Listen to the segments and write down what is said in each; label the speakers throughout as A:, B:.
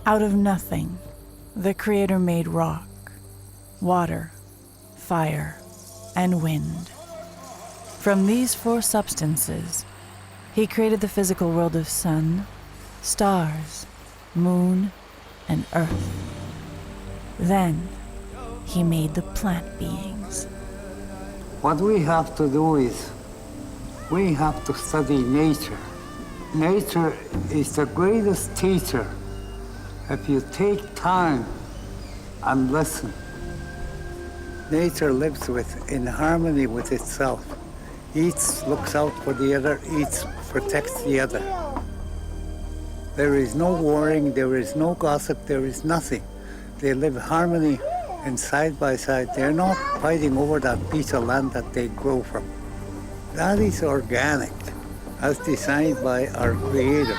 A: Out of nothing, the Creator made rock, water, fire, and wind. From these four substances, He created the physical world of sun, stars, moon, and earth. Then, He made the plant beings.
B: What we have to do is, we have to study nature. Nature is the greatest teacher if you take time and listen. Nature lives in harmony with itself. Each looks out for the other, each protects the other. There is no warring, there is no gossip, there is nothing. They live in harmony and side by side. They're not fighting over that piece of land that they grow from. That is organic, as designed by our Creator.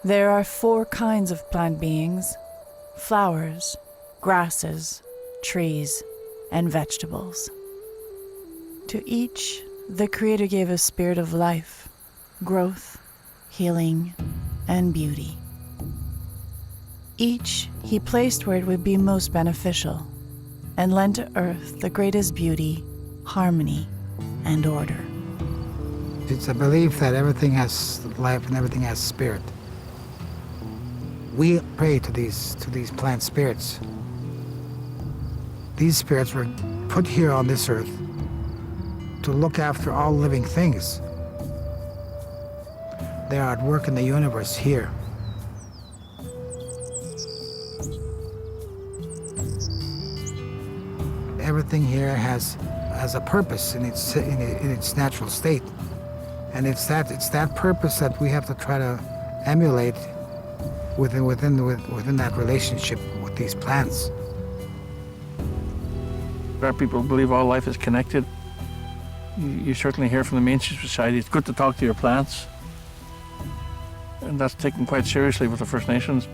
A: There are four kinds of plant beings: flowers, grasses, trees, and vegetables. To each, the Creator gave a spirit of life, growth, healing, and beauty. Each He placed where it would be most beneficial, and lent to earth the greatest beauty, harmony, and order.
C: It's a belief that everything has life and everything has spirit. We pray to these plant spirits. These spirits were put here on this earth to look after all living things. They are at work in the universe here. Everything here has a purpose in its natural state, and it's that purpose that we have to try to emulate within that relationship with these plants.
D: Our people believe all life is connected. You certainly hear from the mainstream society, it's good to talk to your plants. And that's taken quite seriously with the First Nations.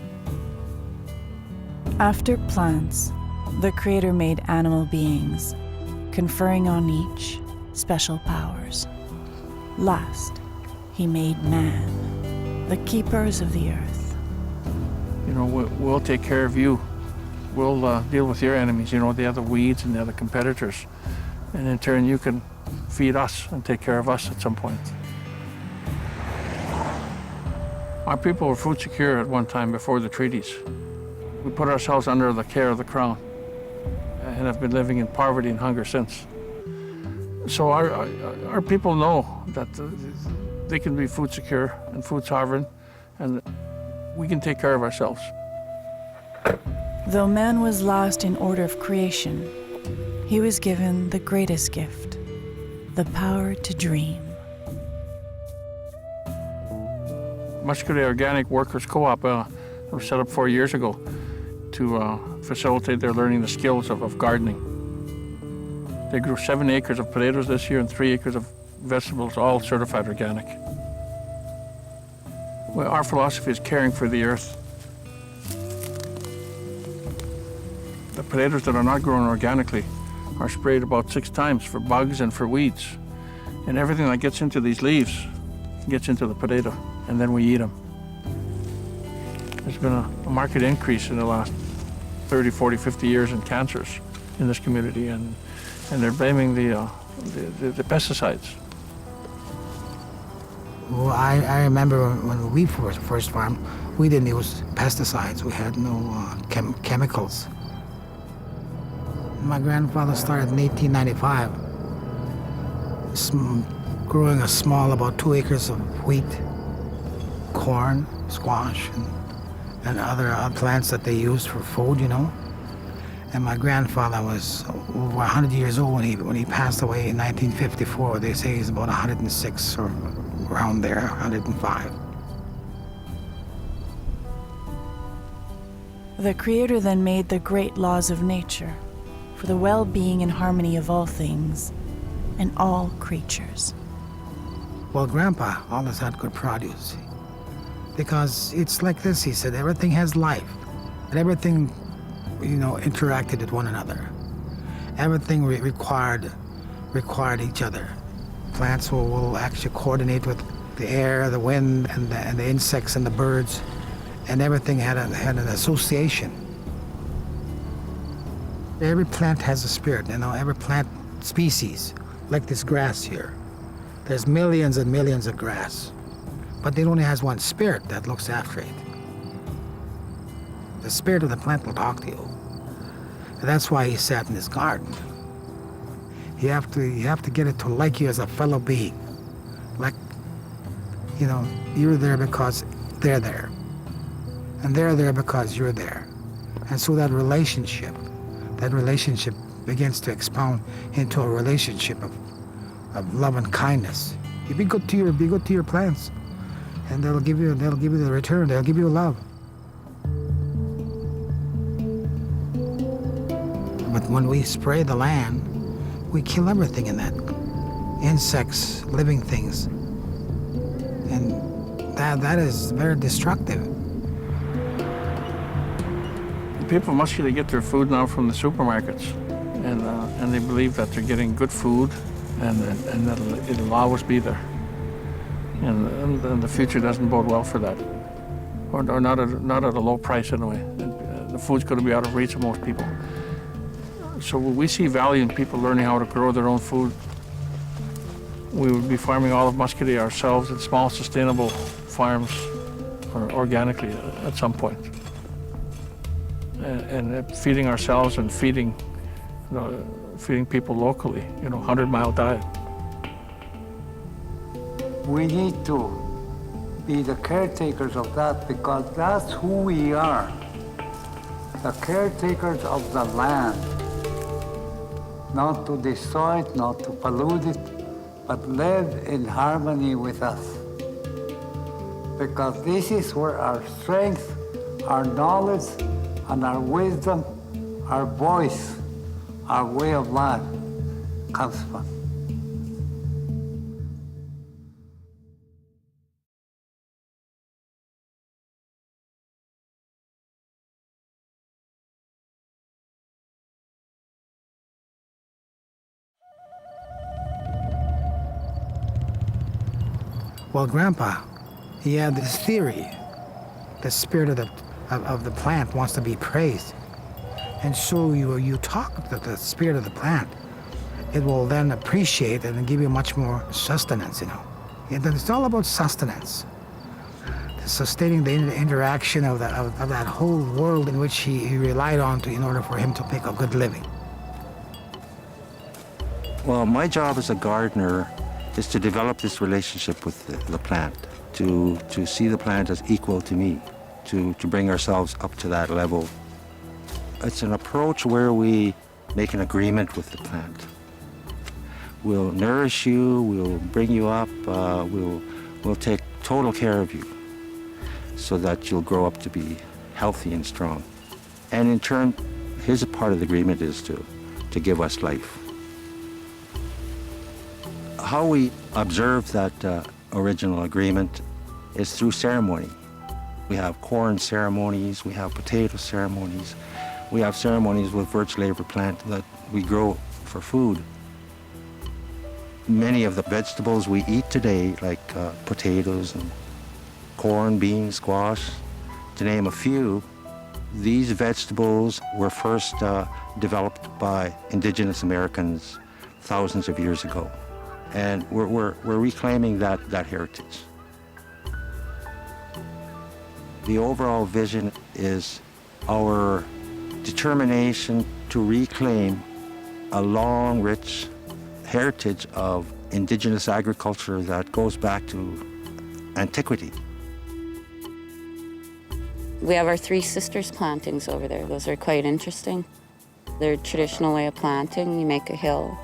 A: After plants, the Creator made animal beings, conferring on each special powers. Last, He made man, the keepers of the earth.
D: You know, we'll take care of you. We'll deal with your enemies, you know, the other weeds and the other competitors. And in turn, you can feed us and take care of us at some point. Our people were food secure at one time before the treaties. We put ourselves under the care of the Crown and have been living in poverty and hunger since. So our people know that they can be food secure and food sovereign, and we can take care of ourselves.
A: Though man was last in order of creation, he was given the greatest gift, the power to dream.
D: Muskoday Organic Workers Co-op was set up 4 years ago to facilitate their learning the skills of gardening. They grew 7 acres of potatoes this year and 3 acres of vegetables, all certified organic. Well, our philosophy is caring for the earth. The potatoes that are not grown organically are sprayed about 6 times for bugs and for weeds. And everything that gets into these leaves gets into the potato, and then we eat them. There's been a marked increase in the last 30, 40, 50 years in cancers in this community, and they're blaming the pesticides.
C: Well, I remember when we first farmed, we didn't use pesticides. We had no chemicals. My grandfather started in 1895, growing a small, about 2 acres of wheat, corn, squash, and other plants that they used for food, you know. And my grandfather was over 100 years old when he passed away in 1954. They say he's about 106 or around there, 105.
A: The Creator then made the great laws of nature for the well-being and harmony of all things and all creatures.
C: Well, Grandpa always had good produce. Because it's like this, he said, everything has life. And everything, interacted with one another. Everything required each other. Plants will actually coordinate with the air, the wind, and the insects and the birds. And everything had an association. Every plant has a spirit, every plant species, like this grass here. There's millions and millions of grass, but it only has one spirit that looks after it. The spirit of the plant will talk to you. And that's why he sat in his garden. You have to get it to like you as a fellow being. Like, you're there because they're there. And they're there because you're there. And so that relationship begins to expound into a relationship of love and kindness. You be good to your plants, and they'll give you the return. They'll give you love. But when we spray the land, we kill everything in that. Insects, living things. And that is very destructive.
D: People must get their food now from the supermarkets, and they believe that they're getting good food, and that it'll always be there. And the future doesn't bode well for that, or not at a low price anyway. The food's going to be out of reach of most people. So we see value in people learning how to grow their own food. We would be farming all of Muskoday ourselves in small, sustainable farms, or organically at some point. And feeding ourselves and feeding people locally, 100-mile diet.
B: We need to be the caretakers of that, because that's who we are. The caretakers of the land. Not to destroy it, not to pollute it, but live in harmony with us. Because this is where our strength, our knowledge, and our wisdom, our voice, our way of life comes from.
C: Well, Grandpa, he had this theory. The spirit of the plant wants to be praised. And so you talk to the spirit of the plant. It will then appreciate and give you much more sustenance, It's all about sustenance. Sustaining the interaction of that whole world in which he relied on in order for him to make a good living.
E: Well, my job as a gardener is to develop this relationship with the plant, to see the plant as equal to me, to bring ourselves up to that level. It's an approach where we make an agreement with the plant. We'll nourish you, we'll bring you up, we'll take total care of you so that you'll grow up to be healthy and strong. And in turn, his part of the agreement is to give us life. How we observe that original agreement is through ceremony. We have corn ceremonies, we have potato ceremonies, we have ceremonies with virtually every plant that we grow for food. Many of the vegetables we eat today, like potatoes and corn, beans, squash, to name a few, these vegetables were first developed by Indigenous Americans thousands of years ago. And we're reclaiming that heritage. The overall vision is our determination to reclaim a long, rich heritage of Indigenous agriculture that goes back to antiquity.
F: We have our Three Sisters plantings over there. Those are quite interesting. Their traditional way of planting, you make a hill,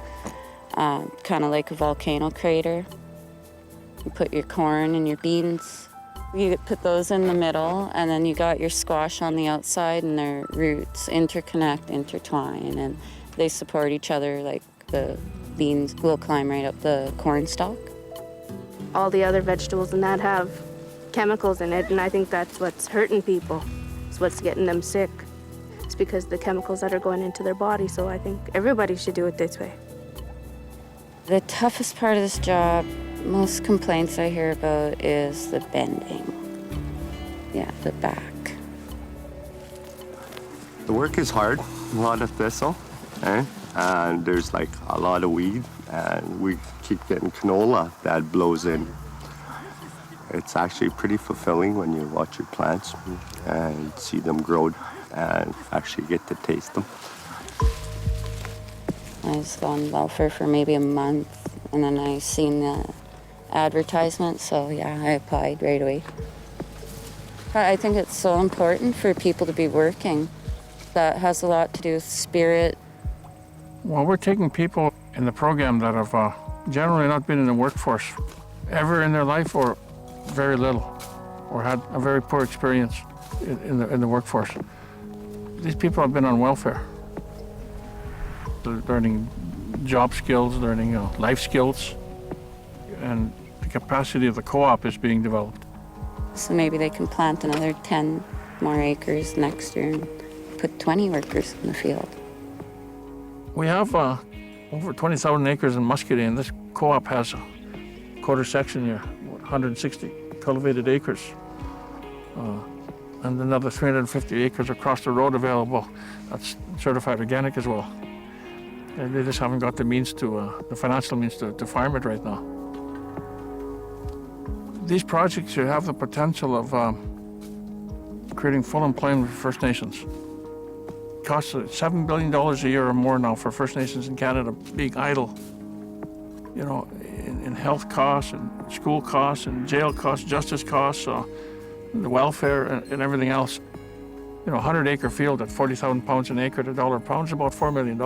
F: kind of like a volcano crater. You put your corn and your beans. You put those in the middle, and then you got your squash on the outside, and their roots interconnect, intertwine, and they support each other. Like the beans will climb right up the corn stalk.
G: All the other vegetables and that have chemicals in it, and I think that's what's hurting people. It's what's getting them sick. It's because the chemicals that are going into their body, so I think everybody should do it this way.
F: The toughest part of this job, most complaints I hear about, is the bending. Yeah, the back.
H: The work is hard, a lot of thistle, and there's like a lot of weed, and we keep getting canola that blows in. It's actually pretty fulfilling when you watch your plants and see them grow and actually get to taste them.
F: I was on welfare for maybe a month, and then I seen the advertisement, so yeah, I applied right away. I think it's so important for people to be working. That has a lot to do with spirit.
D: Well, we're taking people in the program that have generally not been in the workforce ever in their life, or very little, or had a very poor experience in the workforce. These people have been on welfare. They're learning job skills, learning life skills, and the capacity of the co-op is being developed.
F: So maybe they can plant another 10 more acres next year and put 20 workers in the field.
D: We have over 20,000 acres in Muskoday, and this co-op has a quarter section here, 160 cultivated acres, and another 350 acres across the road available. That's certified organic as well. And they just haven't got the means the financial means to farm it right now. These projects should have the potential of creating full employment for First Nations. It costs $7 billion a year or more now for First Nations in Canada being idle, you know, in health costs and school costs and jail costs, justice costs, the welfare and everything else. You know, a 100-acre field at 40,000 pounds an acre at $1 a pound is about $4 million.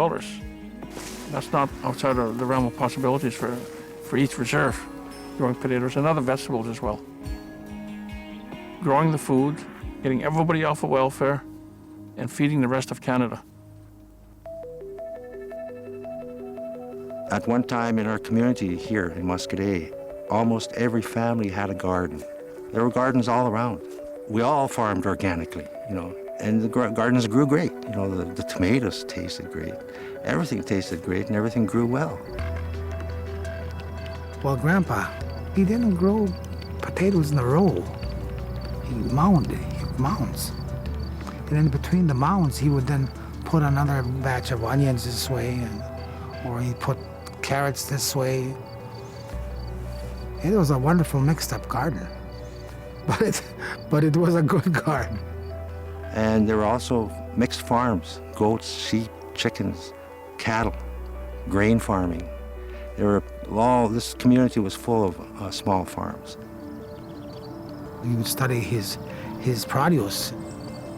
D: That's not outside of the realm of possibilities for each reserve, growing potatoes and other vegetables as well. Growing the food, getting everybody off of welfare, and feeding the rest of Canada.
E: At one time in our community here in Muskoday, almost every family had a garden. There were gardens all around. We all farmed organically, you know, and the gardens grew great. You know, the tomatoes tasted great. Everything tasted great and everything grew well.
C: Well, Grandpa, he didn't grow potatoes in a row. He mounded mounds. And then between the mounds, he would then put another batch of onions this way, or he'd put carrots this way. It was a wonderful mixed-up garden, but it was a good garden.
E: And there were also mixed farms, goats, sheep, chickens, cattle, grain farming. This community was full of small farms.
C: We would study his produce,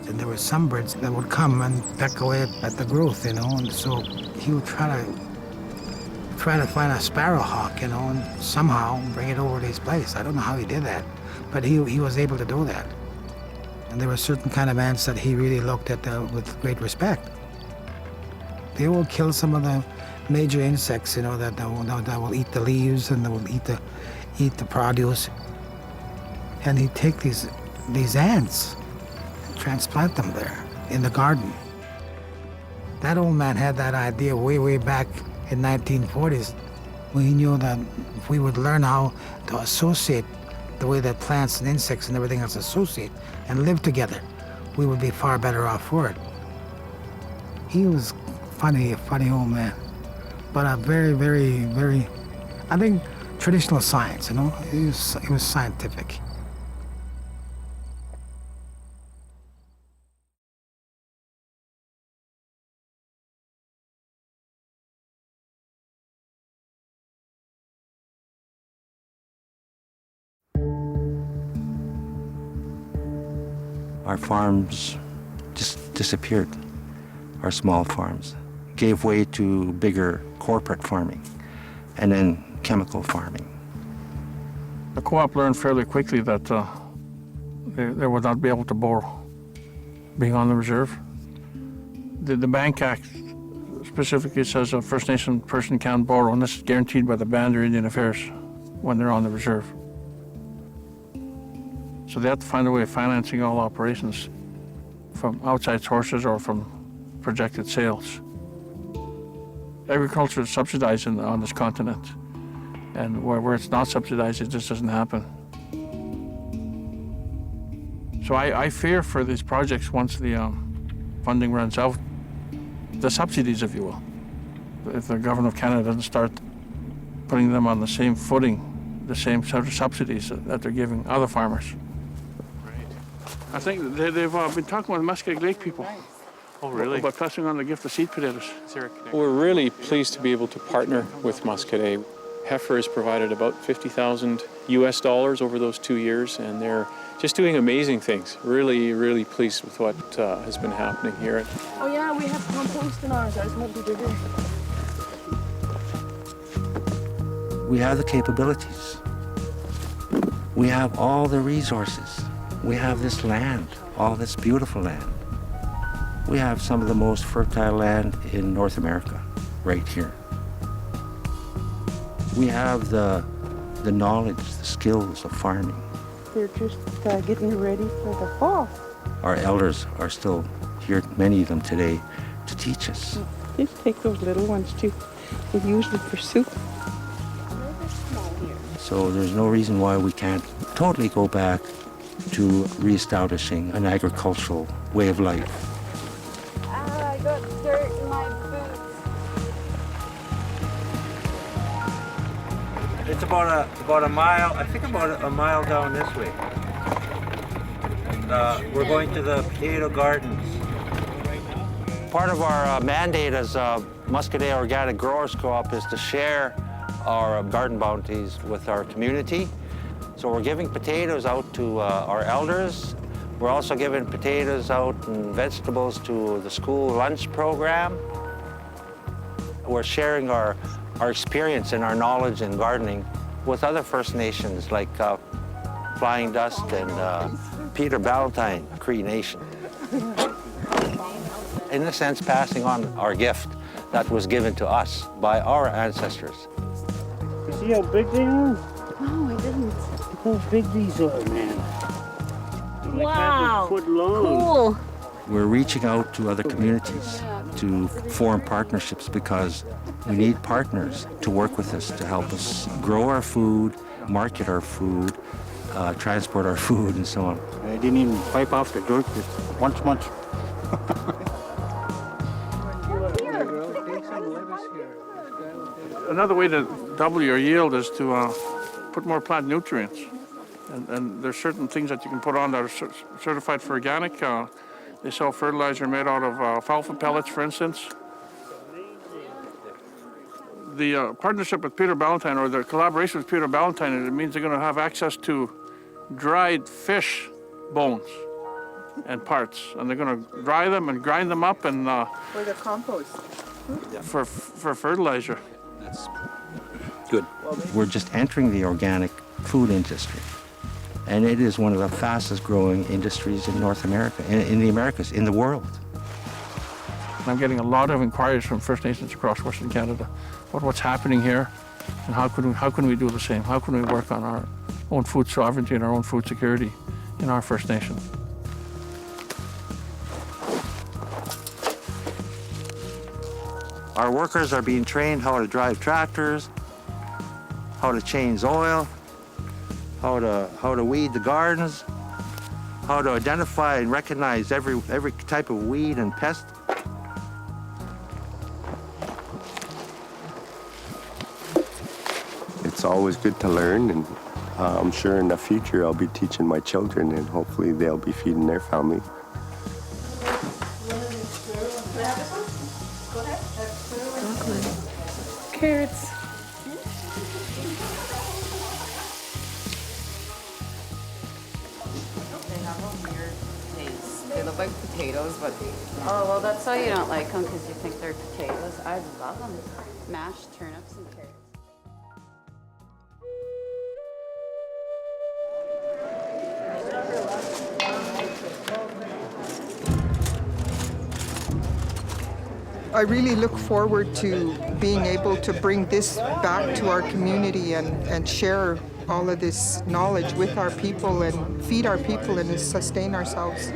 C: and there were some birds that would come and peck away at the growth, you know, and so he would try to find a sparrowhawk, you know, and somehow bring it over to his place. I don't know how he did that, but he was able to do that. And there were certain kind of ants that he really looked at with great respect. They will kill some of the major insects, you know, that will eat the leaves and that will eat the produce. And he'd take these ants and transplant them there in the garden. That old man had that idea way back in 1940s. We knew that if we would learn how to associate the way that plants and insects and everything else associate and live together, we would be far better off for it. He was a funny old man, but a very, I think, traditional science, you know? He was scientific.
E: Our farms just disappeared. our small farms, gave way to bigger corporate farming, and then chemical farming.
D: The co-op learned fairly quickly that they would not be able to borrow, being on the reserve. The Bank Act specifically says a First Nation person can't borrow, and this is guaranteed by the Band or Indian Affairs when they're on the reserve. So they have to find a way of financing all operations from outside sources or from projected sales. Agriculture is subsidized on this continent, and where it's not subsidized, it just doesn't happen. So I fear for these projects once the funding runs out, the subsidies, if you will. If the government of Canada doesn't start putting them on the same footing, the same sort of subsidies that they're giving other farmers. I think they've been talking with Muskoday Lake people.
I: Oh, really?
D: About passing on the gift of seed potatoes.
I: We're really pleased to be able to partner with Muskoday. Heifer has provided about $50,000 US over those 2 years, and they're just doing amazing things. Really, really pleased with what has been happening here.
G: Oh yeah, we have compost in ours. Ours might be bigger.
E: We have the capabilities. We have all the resources. We have this land, all this beautiful land. We have some of the most fertile land in North America, right here. We have the knowledge, the skills of farming.
J: They're just getting ready for the fall.
E: Our elders are still here, many of them today, to teach us.
J: Just take those little ones too. We use them for soup.
E: So there's no reason why we can't totally go back to reestablishing an agricultural way of life.
F: I got dirt in my boots.
K: It's about a mile, I think about a mile down this way. And, we're going to the potato gardens.
E: Part of our mandate as Muskoday Organic Growers Co-op is to share our garden bounties with our community. So we're giving potatoes out to our elders. We're also giving potatoes out and vegetables to the school lunch program. We're sharing our experience and our knowledge in gardening with other First Nations like Flying Dust and Peter Ballantyne Cree Nation. In a sense, passing on our gift that was given to us by our ancestors.
B: You see how big they are?
F: No, I didn't.
B: Look how big these are, man. They're like half a foot long.
F: Cool.
E: We're reaching out to other communities to form partnerships because we need partners to work with us to help us grow our food, market our food, transport our food, and so on.
B: I didn't even wipe off the dirt once.
D: Another way to double your yield is to put more plant nutrients. And there's certain things that you can put on that are certified for organic. They sell fertilizer made out of alfalfa pellets, for instance. The partnership with Peter Ballantyne, or the collaboration with Peter Ballantyne, it means they're going to have access to dried fish bones and parts. And they're going to dry them and grind them up and
J: For the compost.
D: for fertilizer.
E: That's good. We're just entering the organic food industry. And it is one of the fastest growing industries in North America, in the Americas, in the world.
D: I'm getting a lot of inquiries from First Nations across Western Canada about what's happening here and how can we do the same? How can we work on our own food sovereignty and our own food security in our First Nation?
K: Our workers are being trained how to drive tractors, how to change oil, how to weed the gardens, how to identify and recognize every type of weed and pest.
H: It's always good to learn, and I'm sure in the future I'll be teaching my children, and hopefully they'll be feeding their family.
J: Carrots.
L: They have a weird taste. They look like potatoes, but...
F: Oh, well, that's why you don't like them, because you think they're potatoes. I love them. Mashed turnips and carrots.
J: I really look forward to being able to bring this back to our community and share all of this knowledge with our people and feed our people and sustain ourselves.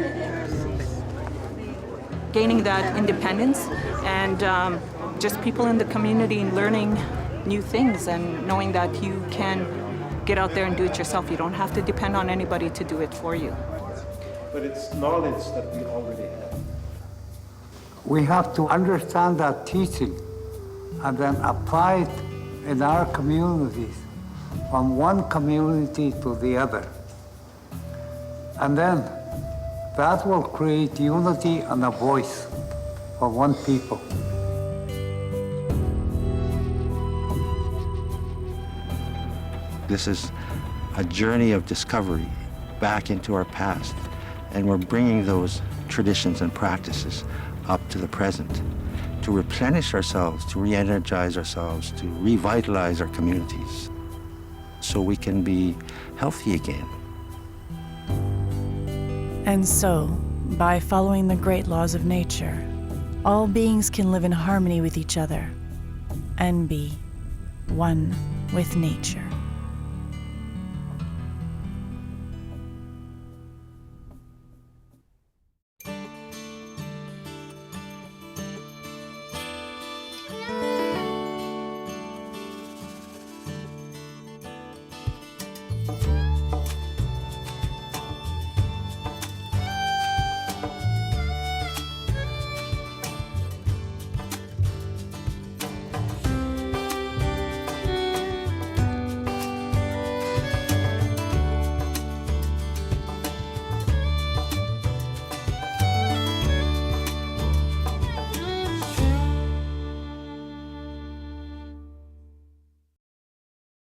M: Gaining that independence and just people in the community learning new things and knowing that you can get out there and do it yourself. You don't have to depend on anybody to do it for you.
N: But it's knowledge that we already have.
B: We have to understand that teaching and then apply it in our communities, from one community to the other. And then that will create unity and a voice for one people.
E: This is a journey of discovery back into our past, and we're bringing those traditions and practices up to the present to replenish ourselves, to re-energize ourselves, to revitalize our communities so we can be healthy again.
A: And so, by following the great laws of nature, all beings can live in harmony with each other and be one with nature.